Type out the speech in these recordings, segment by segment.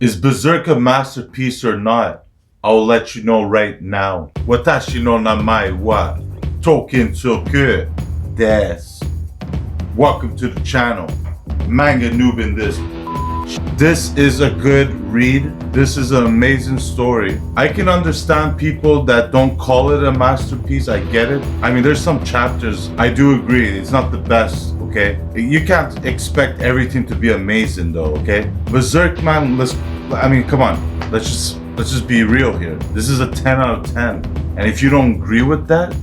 Is Berserk a masterpiece or not? I'll let you know right now. Watashi no namae wa Tokinsoku desu. Welcome to the channel. Manga noob in this. This is a good read. This is an amazing story. I can understand people that don't call it a masterpiece. I get it. I mean, there's some chapters, I do agree, it's not the best, okay? You can't expect everything to be amazing though, okay? Berserk, man, come on. Let's just be real here. This is a 10 out of 10. And if you don't agree with that,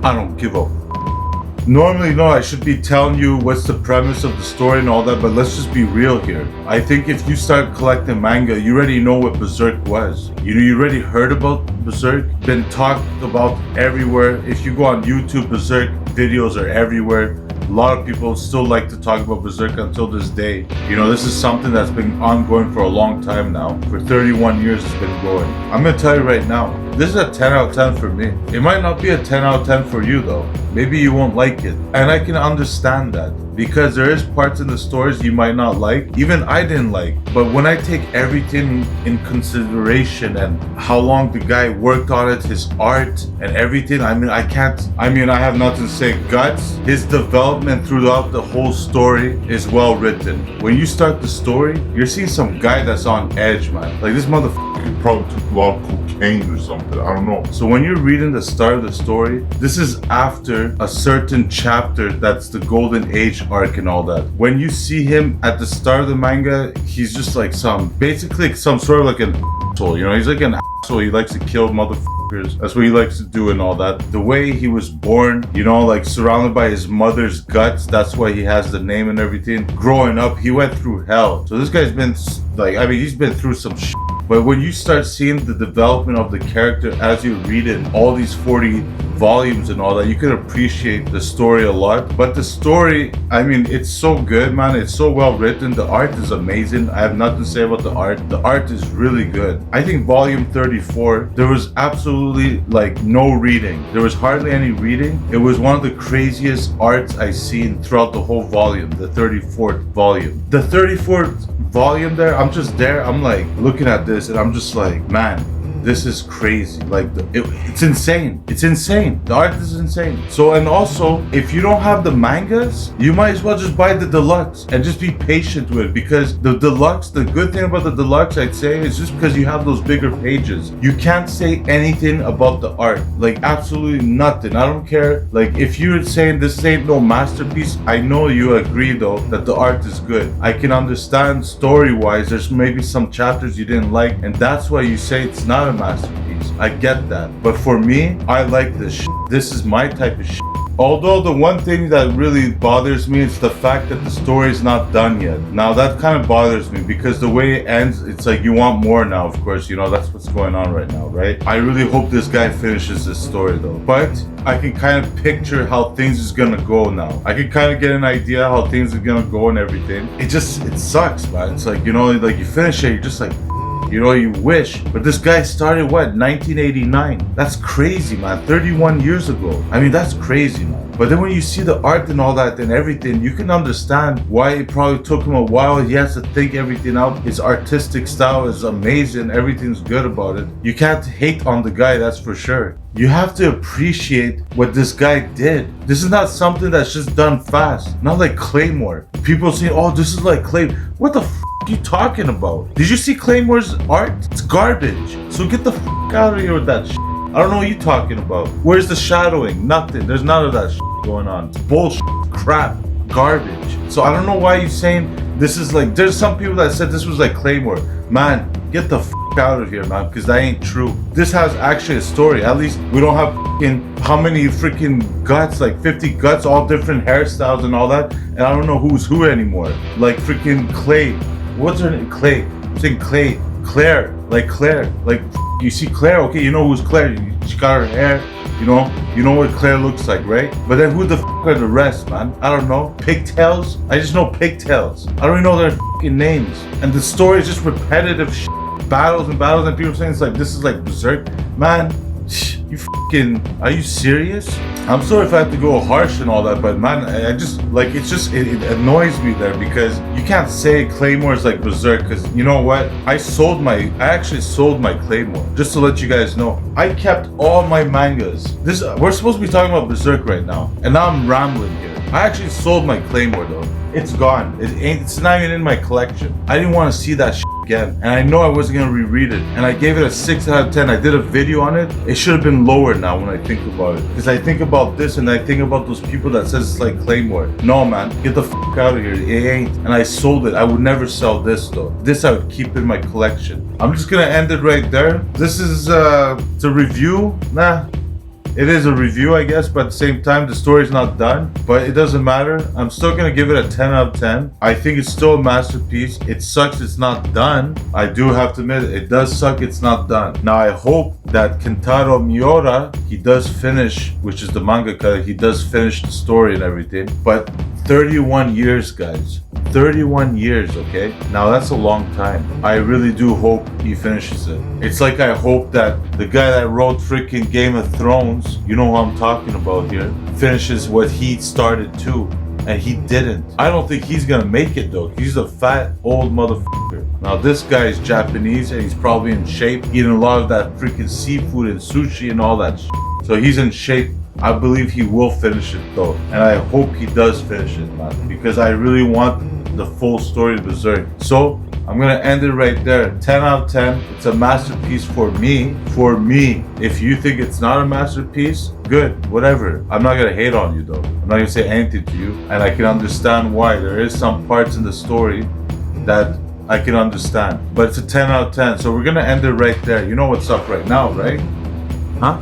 I don't give a. Normally, no, I should be telling you what's the premise of the story and all that, but let's just be real here. I think if you start collecting manga, you already know what Berserk was. You already heard about Berserk, been talked about everywhere. If you go on YouTube, Berserk videos are everywhere. A lot of people still like to talk about Berserk until this day. You know, this is something that's been ongoing for a long time now. For 31 years it's been going. I'm gonna tell you right now, this is a 10 out of 10 for me. It might not be a 10 out of 10 for you though. Maybe you won't like it. And I can understand that. Because there is parts in the stories you might not like. Even I didn't like. But when I take everything in consideration and how long the guy worked on it, his art and everything, I have nothing to say. Guts, his development throughout the whole story is well written. When you start the story, you're seeing some guy that's on edge, man. Like this motherfucker probably took a lot of cocaine or something. I don't know. So when you're reading the start of the story, this is after a certain chapter that's the golden age arc and all that. When you see him at the start of the manga, he's just like basically some sort of like an asshole, you know? He's like an asshole. He likes to kill motherfuckers. That's what he likes to do and all that. The way he was born, you know, like surrounded by his mother's guts. That's why he has the name and everything. Growing up, he went through hell. So this guy's been he's been through some shit. But when you start seeing the development of the character as you read it, all these 40 volumes and all that, you can appreciate the story a lot. But the story, it's so good, man. It's so well written. The art is amazing. I have nothing to say about the art. The art is really good. I think volume 34, there was absolutely no reading. There was hardly any reading. It was one of the craziest arts I've seen throughout the whole volume, the 34th volume. The 34th volume there, I'm just there. I'm looking at this and I'm just like, man, this is crazy. It's insane. It's insane. The art is insane. So, and also, if you don't have the mangas, you might as well just buy the deluxe and just be patient with it, because the deluxe, the good thing about the deluxe, I'd say, is just because you have those bigger pages. You can't say anything about the art. Absolutely nothing. I don't care. If you're saying this ain't no masterpiece, I know you agree though that the art is good. I can understand story-wise, there's maybe some chapters you didn't like, and that's why you say it's not a masterpiece. I get that. But for me, I like this shit. This is my type of shit. Although the one thing that really bothers me is the fact that the story is not done yet. Now that kind of bothers me because the way it ends, it's like you want more now, of course, you know, that's what's going on right now, right? I really hope this guy finishes this story though. But I can kind of picture how things is gonna go now. I can kind of get an idea how things are gonna go and everything. It sucks, man. It's you finish it, you're just like, you know, you wish. But this guy started 1989? That's crazy, man. 31 years ago. That's crazy, man. But then when you see the art and all that and everything, you can understand why it probably took him a while. He has to think everything out. His artistic style is amazing. Everything's good about it. You can't hate on the guy, that's for sure. You have to appreciate what this guy did. This is not something that's just done fast. Not like Claymore. People say, oh, this is like Claymore. What the f*** are you talking about? Did you see Claymore's art? It's garbage. So get the f*** out of here with that shit. I don't know what you're talking about. Where's the shadowing? Nothing. There's none of that shit going on. It's bullshit. Crap. Garbage. So I don't know why you're saying this is there's some people that said this was like Claymore. Man, get the f*** out of here, man, because that ain't true. This has actually a story. At least we don't have how many freaking guts, 50 guts, all different hairstyles and all that. And I don't know who's who anymore. Freaking Clay. What's her name? Clay. I'm saying Clay. Claire. Claire. You see Claire? Okay, you know who's Claire. She got her hair. You know what Claire looks like, right? But then who the f*** are the rest, man? I don't know. Pigtails? I just know Pigtails. I don't even know their f***ing names. And the story is just repetitive shit. Battles and people saying this is like Berserk. Man, Are you serious? I'm sorry if I have to go harsh and all that, but man, I just, like, it annoys me there because you can't say Claymore is like Berserk, because you know what? I actually sold my Claymore, just to let you guys know. I kept all my mangas. We're supposed to be talking about Berserk right now, and now I'm rambling here. I actually sold my Claymore though. It's gone. It's not even in my collection. I didn't want to see that shit again, and I know I wasn't gonna reread it, and I gave it a 6 out of 10. I did a video on it. It should have been lower now when I think about it, because I think about this and I think about those people that says it's like Claymore. No man, get the fuck out of here. It ain't. And I sold it. I would never sell this though. This I would keep in my collection. I'm just gonna end it right there. This is it's a review. Nah. It is a review, I guess, but at the same time, the story's not done. But it doesn't matter. I'm still gonna give it a 10 out of 10. I think it's still a masterpiece. It sucks it's not done. I do have to admit, it does suck it's not done. Now, I hope that Kentaro Miura, he does finish, which is the mangaka, he does finish the story and everything. But 31 years, guys. 31 years, okay? Now that's a long time. I really do hope he finishes it. It's like I hope that the guy that wrote freaking Game of Thrones, you know who I'm talking about here, finishes what he started too. And he didn't. I don't think he's gonna make it though. He's a fat old motherfucker. Now this guy is Japanese and he's probably in shape, eating a lot of that freaking seafood and sushi and all that shit. So he's in shape. I believe he will finish it though, and I hope he does finish it, man, because I really want the full story of Berserk. So I'm gonna end it right there. 10 out of 10. It's a masterpiece for me. For me. If you think it's not a masterpiece, good, whatever. I'm not gonna hate on you though. I'm not gonna say anything to you, and I can understand why. There is some parts in the story that I can understand, but it's a 10 out of 10. So we're gonna end it right there. You know what's up right now, right? Huh?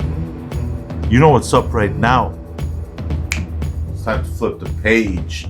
You know what's up right now. It's time to flip the page.